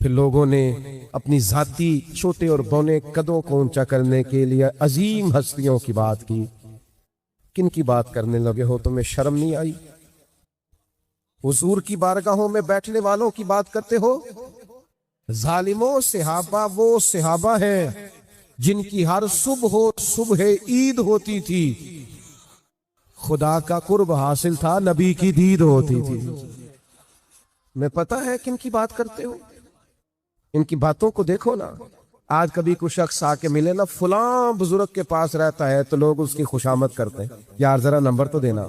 پھر لوگوں نے اپنی ذاتی چھوٹے اور بونے قدوں کو اونچا کرنے کے لیے عظیم ہستیوں کی بات کی. کن کی بات کرنے لگے ہو؟ تمہیں شرم نہیں آئی؟ حضور کی بارگاہوں میں بیٹھنے والوں کی بات کرتے ہو. ظالموں، صحابہ وہ صحابہ ہیں جن کی ہر صبح عید ہوتی تھی. خدا کا قرب حاصل تھا، نبی کی دید ہوتی تھی. میں پتہ ہے کن کی بات کرتے ہو. ان کی باتوں کو دیکھو نا. آج کبھی کوئی شخص آ کے ملے نا، فلاں بزرگ کے پاس رہتا ہے، تو لوگ اس کی خوشامد کرتے ہیں. یار ذرا نمبر تو دینا،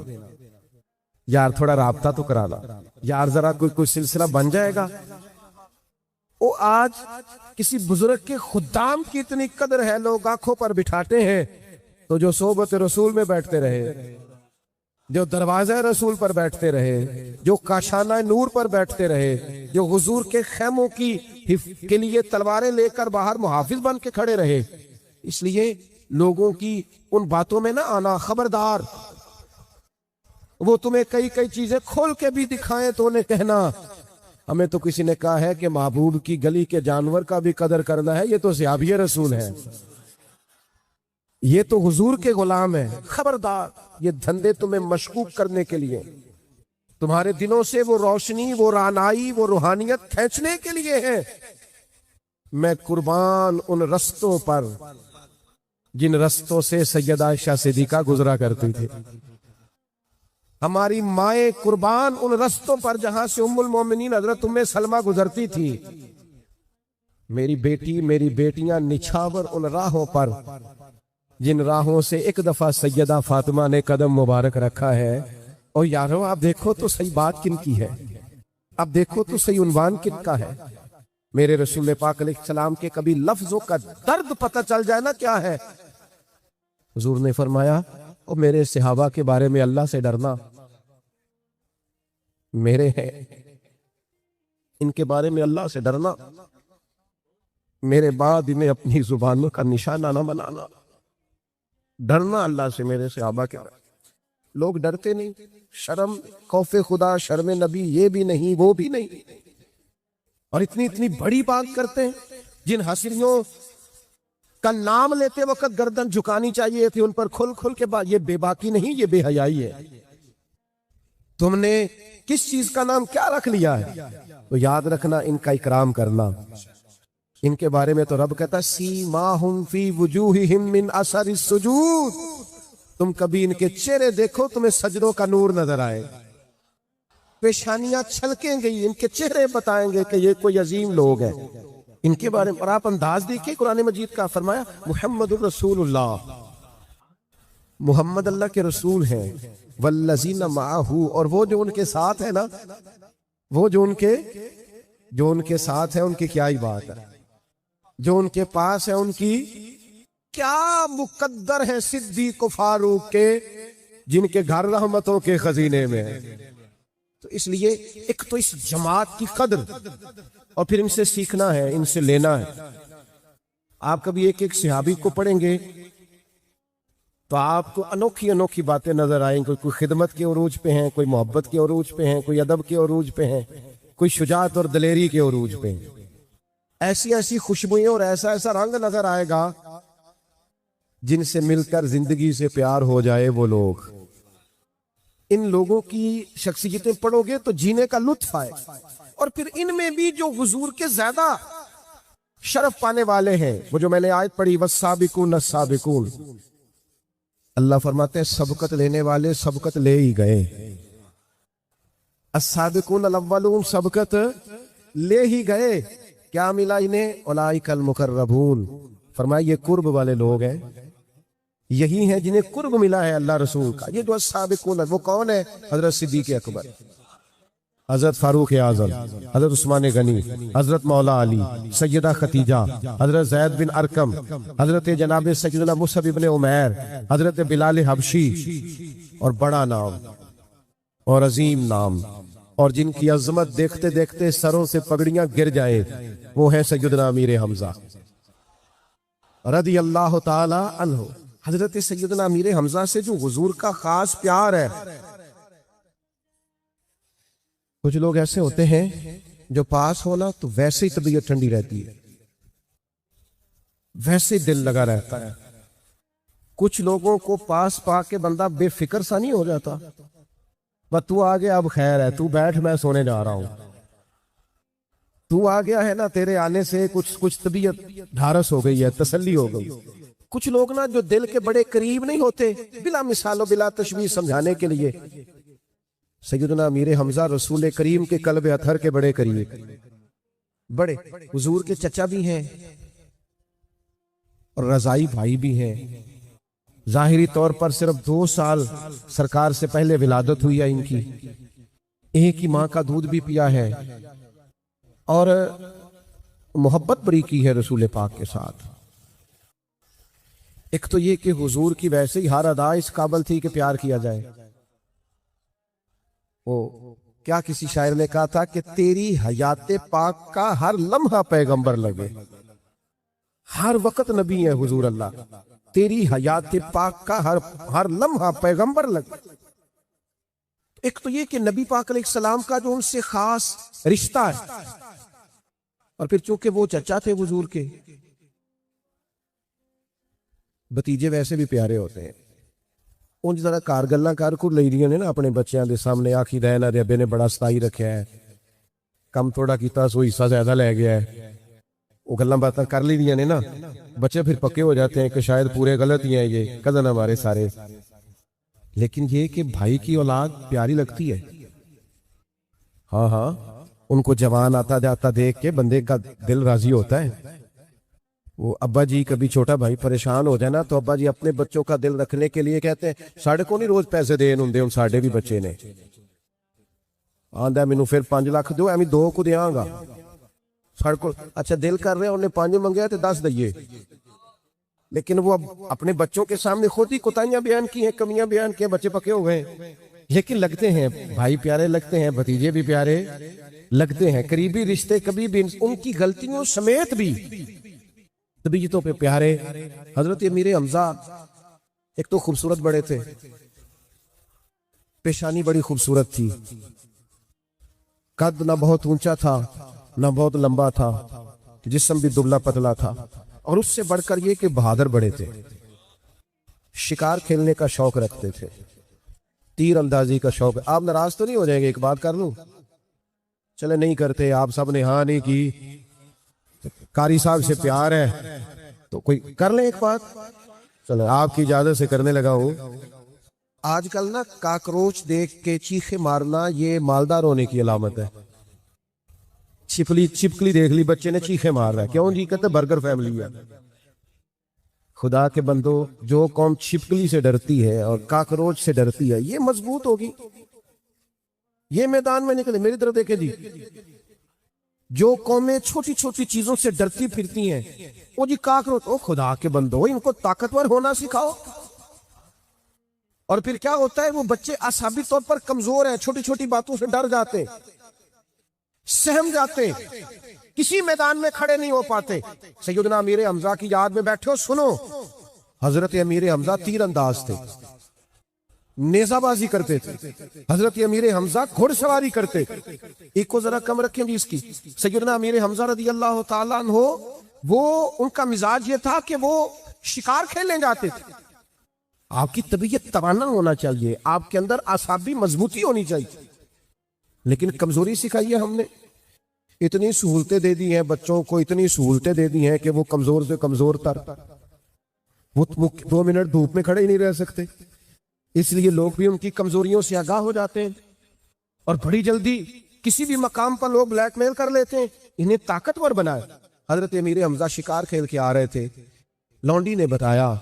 یار تھوڑا رابطہ تو کرانا، یار ذرا کوئی سلسلہ بن جائے گا. وہ آج کسی بزرگ کے خدام کی اتنی قدر ہے، لوگ آنکھوں پر بٹھاتے ہیں. تو جو صحبت رسول میں بیٹھتے رہے، جو دروازہ رسول پر بیٹھتے رہے، جو کاشانہ نور پر بیٹھتے رہے، جو حضور کے خیموں کے لیے تلواریں لے کر باہر محافظ بن کے کھڑے رہے، اس لیے لوگوں کی ان باتوں میں نہ آنا. خبردار، وہ تمہیں کئی چیزیں کھول کے بھی دکھائیں تو انہیں کہنا ہمیں تو کسی نے کہا ہے کہ محبوب کی گلی کے جانور کا بھی قدر کرنا ہے، یہ تو صحابی رسول ہے، یہ تو حضور کے غلام ہیں. خبردار، یہ دھندے تمہیں مشکوک کرنے کے لیے، تمہارے دلوں سے وہ روشنی، وہ رانائی، وہ روحانیت کھینچنے کے لیے ہے. میں قربان ان رستوں پر جن رستوں سے سیدہ عائشہ صدیقہ گزرا کرتی تھی. ہماری مائیں قربان ان رستوں پر جہاں سے ام المومنین حضرت ام سلمہ گزرتی تھی. میری بیٹی، میری بیٹیاں نچھاور ان راہوں پر جن راہوں سے ایک دفعہ سیدہ فاطمہ نے قدم مبارک رکھا ہے. اور یارو آپ دیکھو تو صحیح بات کن کی ہے، اب دیکھو تو صحیح عنوان کن کا ہے. میرے رسول پاک علیہ السلام کے کبھی لفظوں کا درد پتہ چل جائے نا کیا ہے. حضور نے فرمایا او میرے صحابہ کے بارے میں اللہ سے ڈرنا، میرے ہیں ان کے بارے میں اللہ سے ڈرنا، میرے بعد انہیں اپنی زبانوں کا نشانہ نہ بنانا. ڈرنا اللہ سے میرے صحابہ کے. لوگ ڈرتے نہیں. شرم، خوف خدا، شرم نبی، یہ بھی نہیں وہ بھی نہیں. اور اتنی بڑی بات کرتے ہیں جن حسینوں کا نام لیتے وقت گردن جھکانی چاہیے تھی، ان پر کھل کے بات. یہ بے باکی نہیں، یہ بے حیائی ہے. تم نے کس چیز کا نام کیا رکھ لیا ہے؟ تو یاد رکھنا ان کا اکرام کرنا. ان کے بارے میں تو رب کہتا ہے سیماہم فی وجوہہم من اثر السجود. تم کبھی ان کے چہرے دیکھو تمہیں سجدوں کا نور نظر آئے، پیشانیاں چھلکیں گئی، ان کے چہرے بتائیں گے کہ یہ کوئی عظیم لوگ ہیں. ان کے بارے میں اور آپ انداز دیکھیں قرآن مجید کا. فرمایا محمد الرسول اللہ، محمد اللہ کے رسول ہیں. والذین معہ، اور وہ جو ان کے ساتھ ہے نا، وہ جو ان کے ساتھ ہے ان کی کیا ہی بات ہے. جو ان کے پاس ہے ان کی کیا مقدر ہے. صدیق و فاروق کے جن کے گھر رحمتوں کے خزینے میں ہے. تو اس لیے ایک تو اس جماعت کی قدر، اور پھر ان سے سیکھنا ہے، ان سے لینا ہے. آپ کبھی ایک صحابی کو پڑھیں گے تو آپ کو انوکھی باتیں نظر آئیں گی. کوئی خدمت کے عروج پہ ہیں، کوئی محبت کے عروج پہ ہیں، کوئی ادب کے عروج پہ ہیں، کوئی شجاعت اور دلیری کے عروج پہ ہیں. ایسی خوشبوئیں اور ایسا رنگ نظر آئے گا جن سے مل کر زندگی سے پیار ہو جائے وہ لوگ. ان لوگوں کی شخصیتیں پڑھو گے تو جینے کا لطف آئے. اور پھر ان میں بھی جو حضور کے زیادہ شرف پانے والے ہیں، وہ جو میں نے آیت پڑھی والسابقون السابقون، اللہ فرماتے ہیں سبقت لینے والے سبقت لے ہی گئے. السابقون الاولون، سبقت لے ہی گئے. کیا ملا انہیں؟ اولئک المقربون. فرمایا یہ قرب والے لوگ ہیں، یہی ہیں جنہیں قرب ملا ہے اللہ رسول کا. یہ جو السابقون، وہ کون ہے؟ حضرت صدیق اکبر، حضرت فاروق اعظم، حضرت عثمان غنی، حضرت مولا علی، سیدہ خدیجہ، حضرت زید بن ارقم، حضرت جناب سیدنا مصعب بن عمیر، حضرت بلال حبشی. اور بڑا نام اور عظیم نام، اور جن کی عظمت دیکھتے دیکھتے سروں سے پگڑیاں گر جائیں، وہ ہیں سیدنا امیر حمزہ رضی اللہ تعالی عنہ. حضرت سیدنا امیر حمزہ سے جو حضور کا خاص پیار ہے. کچھ لوگ ایسے ہوتے ہیں جو پاس ہونا تو ویسے ہی طبیعت ٹھنڈی رہتی ہے، ویسے ہی دل لگا رہتا ہے۔ کچھ لوگوں کو پاس پا کے بندہ بے فکر سا نہیں ہو جاتا، بس تو آ گیا اب خیر ہے، تو بیٹھ میں سونے جا رہا ہوں، تو آ گیا ہے نا، تیرے آنے سے کچھ طبیعت ڈھارس ہو گئی ہے، تسلی ہو گئی۔ کچھ لوگ نا جو دل کے بڑے قریب نہیں ہوتے، بلا مثال و بلا تشبیہ سمجھانے کے لیے، سیدنا امیر حمزہ رسول کریم کے قلب اطہر کے بڑے قریب، بڑے حضور کے چچا بھی ہیں اور رضائی بھائی بھی ہیں۔ ظاہری طور پر صرف 2 سال سرکار سے پہلے ولادت ہوئی ہے ان کی، ایک ہی ماں کا دودھ بھی پیا ہے اور محبت بڑی کی ہے رسول پاک کے ساتھ۔ ایک تو یہ کہ حضور کی ویسے ہی ہر ادا اس قابل تھی کہ پیار کیا جائے۔ وہ کیا کسی شاعر نے کہا تھا کہ تیری حیات پاک کا ہر لمحہ پیغمبر لگے، ہر وقت نبی ہے حضور اللہ، تیری حیات پاک کا ہر لمحہ پیغمبر لگے۔ ایک تو یہ کہ نبی پاک علیہ السلام کا جو ان سے خاص رشتہ ہے، اور پھر چونکہ وہ چچا تھے حضور کے، بتیجے ویسے بھی پیارے ہوتے ہیں۔ ان ذرا کار گلاں کر کو لئی دیاں نے نا اپنے بچیاں دے سامنے، آکھی دے نہ ربے نے بڑا ستائی رکھیا ہے، کم تھوڑا کیتا سو حصہ زیادہ لے گیا ہے، وہ گلاں باتاں کر لی دیاں نے نا، بچے پھر پکے ہو جاتے ہیں کہ شاید پورے غلط ہی ہیں یہ کزن ہمارے سارے۔ لیکن یہ کہ بھائی کی اولاد پیاری لگتی ہے، ہاں ہاں، ان کو جوان آتا جاتا دیکھ کے بندے کا دل راضی ہوتا ہے۔ وہ ابا جی کبھی چھوٹا بھائی پریشان ہو جائے نا تو ابا جی اپنے بچوں کا دل رکھنے کے لیے کہتے ہیں ساڑھے کو نہیں روز پیسے دین ہوں ان ساڑھے بھی بچے نے، آندہ مینوں پھر 5 لاکھ دو، ایمی 2 کو دیاں گا، ساڑھے کو اچھا دل کر رہے ہیں انہیں 5 منگیا تو 10 دئیے۔ لیکن وہ اپنے بچوں کے سامنے خود ہی کوتاہیاں بیان کی ہیں، کمیاں بیان کی ہیں، بچے پکے ہو گئے ہیں، لیکن لگتے ہیں بھائی پیارے لگتے ہیں، بھتیجے بھی پیارے لگتے ہیں، قریبی رشتے کبھی بھی ان کی غلطیوں سمیت بھی طبیعتوں پہ پیارے۔ حضرت امیر حمزہ ایک تو خوبصورت بڑے تھے، پیشانی بڑی خوبصورت تھی، قد نہ بہت اونچا تھا نہ بہت لمبا تھا، جسم بھی دبلا پتلا تھا، اور اس سے بڑھ کر یہ کہ بہادر بڑے تھے، شکار کھیلنے کا شوق رکھتے تھے، تیر اندازی کا شوق۔ آپ ناراض تو نہیں ہو جائیں گے ایک بات کر لوں؟ چلے نہیں کرتے، آپ سب نے ہاں نہیں کی، قاری صاحب سے پیار ہے تو کوئی کر لیں ایک بات، چلے آپ کی اجازت سے کرنے لگا ہوں۔ آج کل نا کاکروچ دیکھ کے چیخے مارنا یہ مالدار ہونے کی علامت ہے۔ چھپکلی دیکھ لی بچے نے چیخے مار رہا ہے، کیوں جی؟ کہتے برگر فیملی ہے۔ خدا کے بندو، جو قوم چھپکلی سے ڈرتی ہے اور کاکروچ سے ڈرتی ہے یہ مضبوط ہوگی، یہ میدان میں نکلے۔ میری طرف دیکھیں جی، جو قومیں چھوٹی چھوٹی چیزوں سے ڈرتی پھرتی ہیں، وہ جی کاکروچ، او خدا کے بندو ان کو طاقتور ہونا سکھاؤ۔ اور پھر کیا ہوتا ہے، وہ بچے اعصابی طور پر کمزور ہیں، چھوٹی چھوٹی باتوں سے ڈر جاتے، سہم جاتے، کسی میدان میں کھڑے نہیں ہو پاتے۔ سیدنا امیر حمزہ کی یاد میں بیٹھے ہو، سنو، حضرت امیر حمزہ تیر انداز تھے، نیزہ بازی کرتے تھے، حضرت امیر حمزہ گھڑ سواری کرتے تھے۔ ایک کو ذرا کم رکھیں جی اس کی، سیدنا امیر حمزہ رضی اللہ تعالیٰ عنہ، وہ ان کا مزاج یہ تھا کہ وہ شکار کھیلنے جاتے تھے۔ آپ کی طبیعت توانا ہونا چاہیے، آپ کے اندر اعصابی مضبوطی ہونی چاہیے، لیکن کمزوری سکھائی ہے ہم نے، اتنی سہولتیں دے دی ہیں بچوں کو، اتنی سہولتیں دے دی ہیں کہ وہ کمزور سے کمزور تر، وہ 2 منٹ دھوپ میں کھڑے ہی نہیں رہ سکتے، اس لیے لوگ بھی ان کی کمزوریوں سے آگاہ ہو جاتے ہیں اور بڑی جلدی کسی بھی مقام پر لوگ بلیک میل کر لیتے ہیں، انہیں طاقتور بنائے۔ حضرت امیر حمزہ شکار کھیل کے آ رہے تھے، لونڈی نے بتایا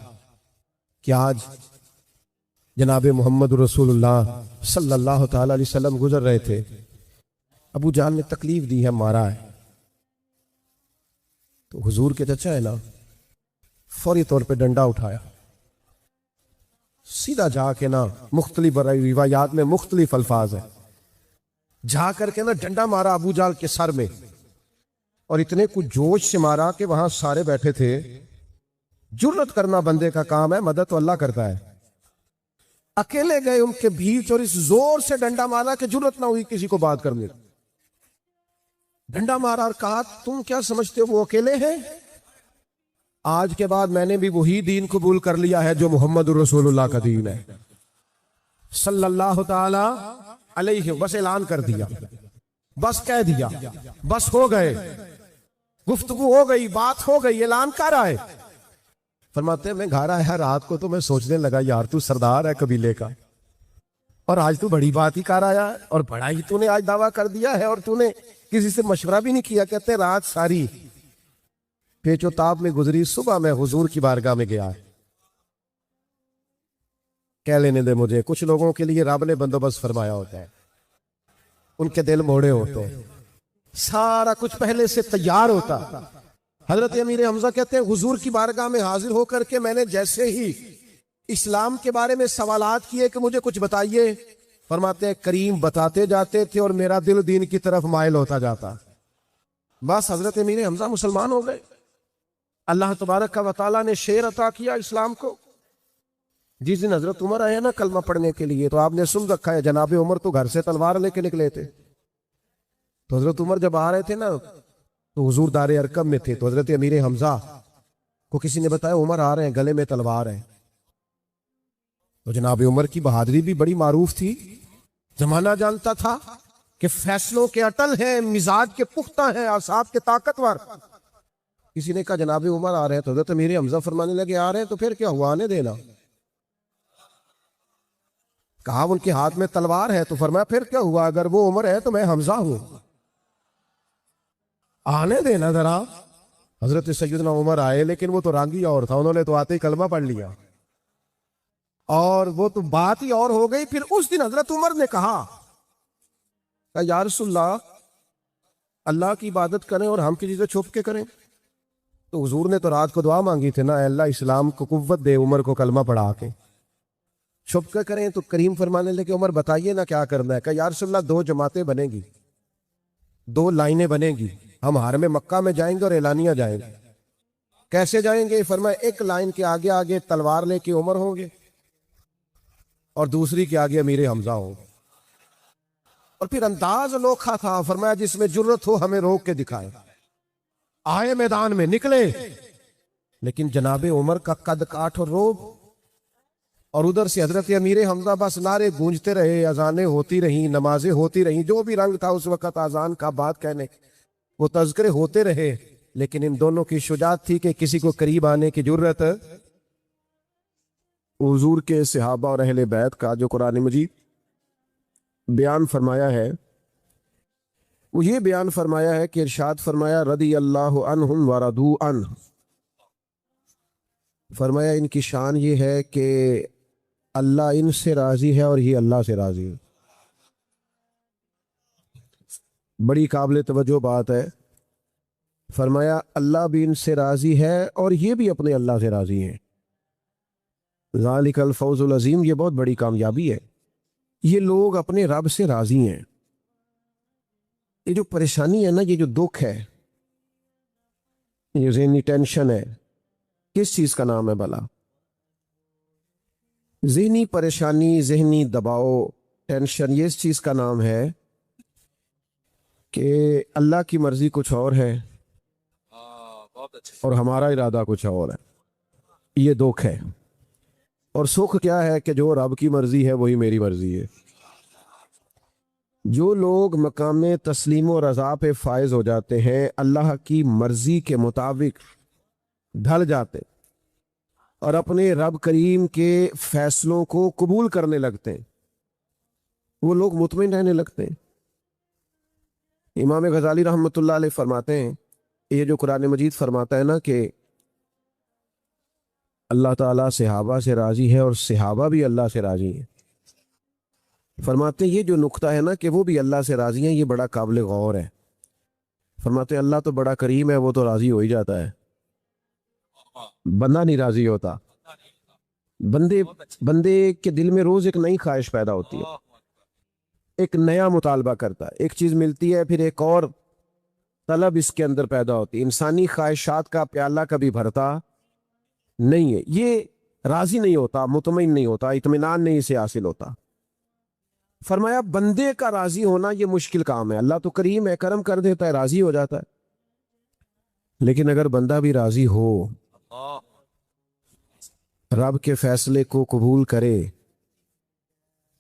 کہ آج جناب محمد رسول اللہ صلی اللہ تعالی علیہ وسلم گزر رہے تھے، ابو جان نے تکلیف دی ہے، مارا ہے۔ تو حضور کے چچا ہے نا، فوری طور پہ ڈنڈا اٹھایا، سیدھا جا کے نا، مختلف روایات میں مختلف الفاظ ہیں، جا کر کے نا ڈنڈا مارا ابو جال کے سر میں، اور اتنے کچھ جوش سے مارا کہ وہاں سارے بیٹھے تھے۔ جرت کرنا بندے کا کام ہے، مدد تو اللہ کرتا ہے۔ اکیلے گئے ان کے بیچ اور اس زور سے ڈنڈا مارا کہ جرت نہ ہوئی کسی کو بات کرنے۔ ڈنڈا مارا اور کہا تم کیا سمجھتے ہو وہ اکیلے ہیں؟ آج کے بعد میں نے بھی وہی دین قبول کر لیا ہے جو محمد رسول اللہ کا دین ہے صلی اللہ تعالی علیہ، بس اعلان کر دیا، بس کہہ دیا، بس ہو گئے، گفتگو ہو گئی، بات ہو گئی، اعلان کر آئے۔ فرماتے ہیں میں گھر آیا رات کو تو میں سوچنے لگا یار تو سردار ہے قبیلے کا اور آج تو بڑی بات ہی کر آیا اور بڑا ہی تو نے آج دعویٰ کر دیا ہے اور تو نے کسی سے مشورہ بھی نہیں کیا۔ کہتے رات ساری پیچ و تاب میں گزری، صبح میں حضور کی بارگاہ میں گیا، کہہ لینے دے مجھے، کچھ لوگوں کے لیے رب نے بندوبست فرمایا ہوتا ہے، ان کے دل موڑے ہوتے ہیں، سارا کچھ پہلے سے تیار ہوتا۔ حضرت امیر حمزہ کہتے ہیں حضور کی بارگاہ میں حاضر ہو کر کے میں نے جیسے ہی اسلام کے بارے میں سوالات کیے کہ مجھے کچھ بتائیے، فرماتے ہیں کریم بتاتے جاتے تھے اور میرا دل دین کی طرف مائل ہوتا جاتا، بس حضرت امیر حمزہ مسلمان ہو گئے۔ اللہ تبارک و تعالیٰ نے شعر عطا کیا اسلام کو۔ جس دن حضرت عمر آئے نا کلمہ پڑھنے کے لیے تو آپ نے سن رکھا ہے جناب عمر تو گھر سے تلوار لے کے نکلے تھے، تو حضرت عمر جب آ رہے تھے نا تو حضور دار ارقم میں تھے، تو حضرت امیر حمزہ کو کسی نے بتایا عمر آ رہے ہیں، گلے میں تلوار ہے۔ تو جناب عمر کی بہادری بھی بڑی معروف تھی، زمانہ جانتا تھا کہ فیصلوں کے اٹل ہیں، مزاج کے پختہ ہیں، اعصاب کے طاقتور۔ کسی نے کہا جناب عمر آ رہے ہیں، تو حضرت امیر حمزہ فرمانے لگے آ رہے ہیں تو پھر کیا ہوا، آنے دینا۔ کہا ان کے ہاتھ میں تلوار ہے، تو فرمایا پھر کیا ہوا، اگر وہ عمر ہے تو میں حمزہ ہوں، آنے دینا ذرا۔ حضرت سیدنا عمر آئے لیکن وہ تو رانگی اور تھا، انہوں نے تو آتے ہی کلمہ پڑھ لیا اور وہ تو بات ہی اور ہو گئی۔ پھر اس دن حضرت عمر نے کہا کہ یا رسول اللہ، اللہ کی عبادت کریں اور ہم کی چیزیں چھپ کے کریں۔ تو حضور نے تو رات کو دعا مانگی تھی نا، اے اللہ اسلام کو قوت دے، عمر کو کلمہ پڑھا کے چھپ کے کریں۔ تو کریم فرمانے لگے عمر بتائیے نا کیا کرنا ہے۔ کہ یا رسول اللہ 2 جماعتیں بنیں گی، 2 لائنیں بنیں گی، ہم حرم مکہ میں جائیں گے اور اعلانیہ جائیں گے۔ کیسے جائیں گے؟ فرمایا ایک لائن کے آگے آگے تلوار لے کے عمر ہوں گے اور دوسری کے آگے امیر حمزہ ہوں گے، اور پھر انداز انوکھا تھا، فرمایا جس میں جرت ہو ہمیں روک کے دکھائے۔ آئے میدان میں نکلے، لیکن جناب عمر کا قد کاٹ اور روب، اور ادھر سے حضرت امیر حمزہ بس نعرے گونجتے رہے، اذانیں ہوتی رہیں، نمازیں ہوتی رہیں، جو بھی رنگ تھا اس وقت اذان کا، بات کہنے وہ تذکرے ہوتے رہے، لیکن ان دونوں کی شجاعت تھی کہ کسی کو قریب آنے کی جرت۔ حضور کے صحابہ اور اہل بیت کا جو قرآن مجید بیان فرمایا ہے وہ یہ بیان فرمایا ہے کہ ارشاد فرمایا رضی اللہ عنہم ورضوا عنہ، فرمایا ان کی شان یہ ہے کہ اللہ ان سے راضی ہے اور یہ اللہ سے راضی ہے۔ بڑی قابل توجہ بات ہے، فرمایا اللہ بھی ان سے راضی ہے اور یہ بھی اپنے اللہ سے راضی ہیں۔ ذالک الفوز العظیم، یہ بہت بڑی کامیابی ہے، یہ لوگ اپنے رب سے راضی ہیں۔ یہ جو پریشانی ہے نا، یہ جو دکھ ہے، یہ ذہنی ٹینشن ہے، کس چیز کا نام ہے بھلا؟ ذہنی پریشانی، ذہنی دباؤ، ٹینشن، یہ اس چیز کا نام ہے کہ اللہ کی مرضی کچھ اور ہے اور ہمارا ارادہ کچھ اور ہے، یہ دکھ ہے۔ اور سکھ کیا ہے کہ جو رب کی مرضی ہے وہی میری مرضی ہے۔ جو لوگ مقام تسلیم و رضا پہ فائز ہو جاتے ہیں، اللہ کی مرضی کے مطابق ڈھل جاتے اور اپنے رب کریم کے فیصلوں کو قبول کرنے لگتے ہیں، وہ لوگ مطمئن رہنے لگتے ہیں۔ امام غزالی رحمۃ اللہ علیہ فرماتے ہیں، یہ جو قرآن مجید فرماتا ہے نا کہ اللہ تعالیٰ صحابہ سے راضی ہے اور صحابہ بھی اللہ سے راضی ہیں، فرماتے ہیں یہ جو نقطہ ہے نا کہ وہ بھی اللہ سے راضی ہیں، یہ بڑا قابل غور ہے۔ فرماتے ہیں اللہ تو بڑا کریم ہے، وہ تو راضی ہو ہی جاتا ہے، بندہ نہیں راضی ہوتا۔ بندے کے دل میں روز ایک نئی خواہش پیدا ہوتی ہے، ایک نیا مطالبہ کرتا ہے، ایک چیز ملتی ہے پھر ایک اور طلب اس کے اندر پیدا ہوتی ہے۔ انسانی خواہشات کا پیالہ کبھی بھرتا نہیں ہے، یہ راضی نہیں ہوتا، مطمئن نہیں ہوتا، اطمینان نہیں اسے حاصل ہوتا۔ فرمایا بندے کا راضی ہونا یہ مشکل کام ہے، اللہ تو کریم ہے، کرم کر دیتا ہے، راضی ہو جاتا ہے، لیکن اگر بندہ بھی راضی ہو، رب کے فیصلے کو قبول کرے،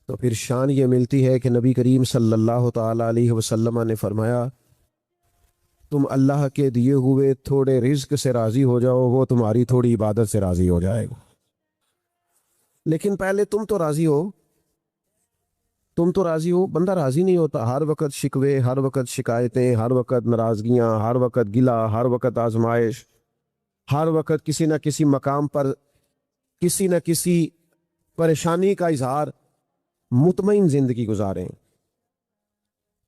تو پھر شان یہ ملتی ہے کہ نبی کریم صلی اللہ تعالی علیہ وسلم نے فرمایا تم اللہ کے دیے ہوئے تھوڑے رزق سے راضی ہو جاؤ، وہ تمہاری تھوڑی عبادت سے راضی ہو جائے گا، لیکن پہلے تم تو راضی ہو، تم تو راضی ہو۔ بندہ راضی نہیں ہوتا، ہر وقت شکوے، ہر وقت شکایتیں، ہر وقت ناراضگیاں، ہر وقت گلہ، ہر وقت آزمائش، ہر وقت کسی نہ کسی مقام پر کسی نہ کسی پریشانی کا اظہار۔ مطمئن زندگی گزاریں،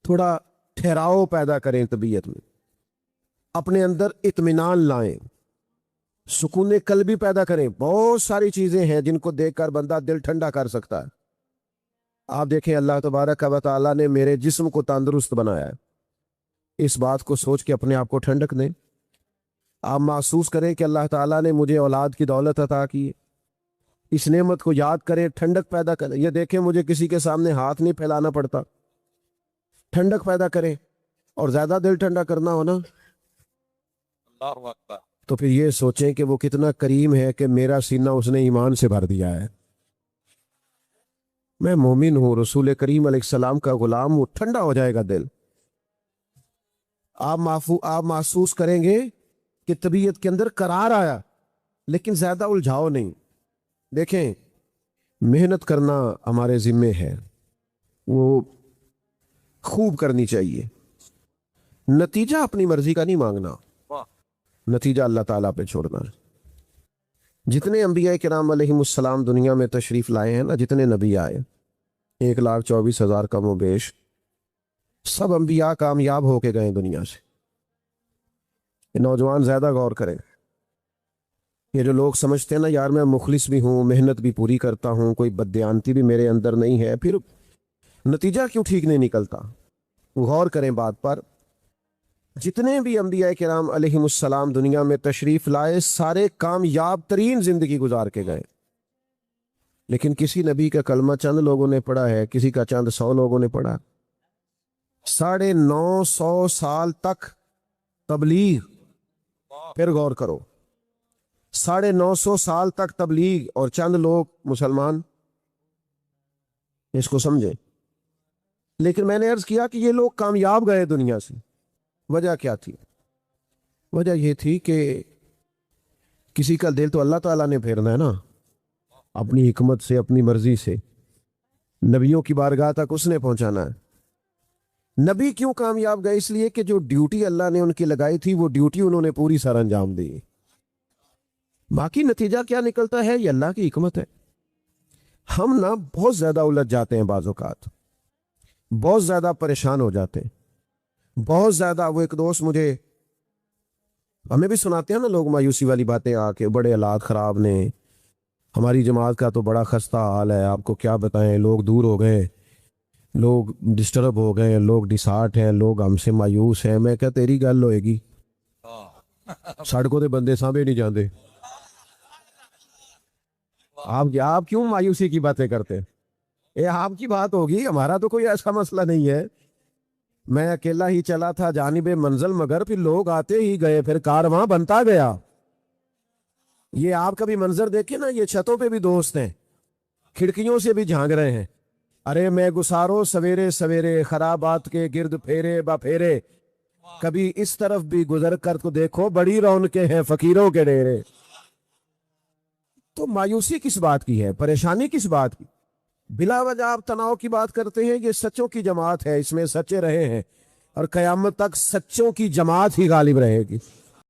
تھوڑا ٹھہراؤ پیدا کریں طبیعت میں، اپنے اندر اطمینان لائیں، سکون قلبی پیدا کریں۔ بہت ساری چیزیں ہیں جن کو دیکھ کر بندہ دل ٹھنڈا کر سکتا ہے۔ آپ دیکھیں اللہ تبارک و تعالیٰ نے میرے جسم کو تندرست بنایا ہے، اس بات کو سوچ کے اپنے آپ کو ٹھنڈک دیں۔ آپ محسوس کریں کہ اللہ تعالیٰ نے مجھے اولاد کی دولت عطا کی ہے، اس نعمت کو یاد کریں، ٹھنڈک پیدا کریں۔ یہ دیکھیں مجھے کسی کے سامنے ہاتھ نہیں پھیلانا پڑتا، ٹھنڈک پیدا کریں۔ اور زیادہ دل ٹھنڈا کرنا ہو نا اللہ اکبر، تو پھر یہ سوچیں کہ وہ کتنا کریم ہے کہ میرا سینہ اس نے ایمان سے بھر دیا ہے، میں مومن ہوں، رسول کریم علیہ السلام کا غلام ہوں، ٹھنڈا ہو جائے گا دل۔ آپ محسوس کریں گے کہ طبیعت کے اندر قرار آیا، لیکن زیادہ الجھاؤ نہیں۔ دیکھیں محنت کرنا ہمارے ذمے ہے، وہ خوب کرنی چاہیے، نتیجہ اپنی مرضی کا نہیں مانگنا، نتیجہ اللہ تعالیٰ پہ چھوڑنا ہے۔ جتنے انبیاء کرام علیہ السلام دنیا میں تشریف لائے ہیں نا، جتنے نبی آئے 1,24,000 کم و بیش، سب انبیاء کامیاب ہو کے گئے دنیا سے۔ یہ نوجوان زیادہ غور کریں، یہ جو لوگ سمجھتے ہیں نا یار میں مخلص بھی ہوں، محنت بھی پوری کرتا ہوں، کوئی بددیانتی بھی میرے اندر نہیں ہے، پھر نتیجہ کیوں ٹھیک نہیں نکلتا؟ غور کریں بات پر۔ جتنے بھی انبیاء کرام علیہ السلام دنیا میں تشریف لائے سارے کامیاب ترین زندگی گزار کے گئے، لیکن کسی نبی کا کلمہ چند لوگوں نے پڑھا ہے، کسی کا چند 100 لوگوں نے پڑھا۔ 950 سال تک تبلیغ، پھر غور کرو، 950 سال تک تبلیغ اور چند لوگ مسلمان، اس کو سمجھیں۔ لیکن میں نے عرض کیا کہ یہ لوگ کامیاب گئے دنیا سے، وجہ کیا تھی؟ وجہ یہ تھی کہ کسی کا دل تو اللہ تعالیٰ نے پھیرنا ہے نا، اپنی حکمت سے، اپنی مرضی سے، نبیوں کی بارگاہ تک اس نے پہنچانا ہے۔ نبی کیوں کامیاب گئے؟ اس لیے کہ جو ڈیوٹی اللہ نے ان کی لگائی تھی وہ ڈیوٹی انہوں نے پوری سر انجام دی، باقی نتیجہ کیا نکلتا ہے یہ اللہ کی حکمت ہے۔ ہم نا بہت زیادہ الجھ جاتے ہیں، بعض اوقات بہت زیادہ پریشان ہو جاتے ہیں، بہت زیادہ۔ وہ ایک دوست مجھے، ہمیں بھی سناتے ہیں نا لوگ مایوسی والی باتیں آ کے، بڑے حالات خراب نے، ہماری جماعت کا تو بڑا خستہ حال ہے، آپ کو کیا بتائیں، لوگ دور ہو گئے، لوگ ڈسٹرب ہو گئے، لوگ ڈسہارٹ ہیں، لوگ ہم سے مایوس ہیں۔ میں کہا تیری گل ہوئے گی، سڑکوں دے بندے سامنے نہیں جاندے، آپ کیوں مایوسی کی باتیں کرتے؟ یہ آپ کی بات ہوگی، ہمارا تو کوئی ایسا مسئلہ نہیں ہے۔ میں اکیلا ہی چلا تھا جانب منزل، مگر پھر لوگ آتے ہی گئے، پھر کارواں بنتا گیا۔ یہ آپ کا بھی منظر دیکھیں نا، یہ چھتوں پہ بھی دوست ہیں، کھڑکیوں سے بھی جھانک رہے ہیں، ارے میں گسارو سویرے سویرے، خرابات کے گرد پھیرے با پھیرے، کبھی اس طرف بھی گزر کر تو دیکھو، بڑی رونقیں ہیں فقیروں کے ڈیرے۔ تو مایوسی کس بات کی ہے؟ پریشانی کس بات کی؟ بلا وجہ آپ تناؤ کی بات کرتے ہیں۔ یہ سچوں کی جماعت ہے، اس میں سچے رہے ہیں، اور قیامت تک سچوں کی جماعت ہی غالب رہے گی۔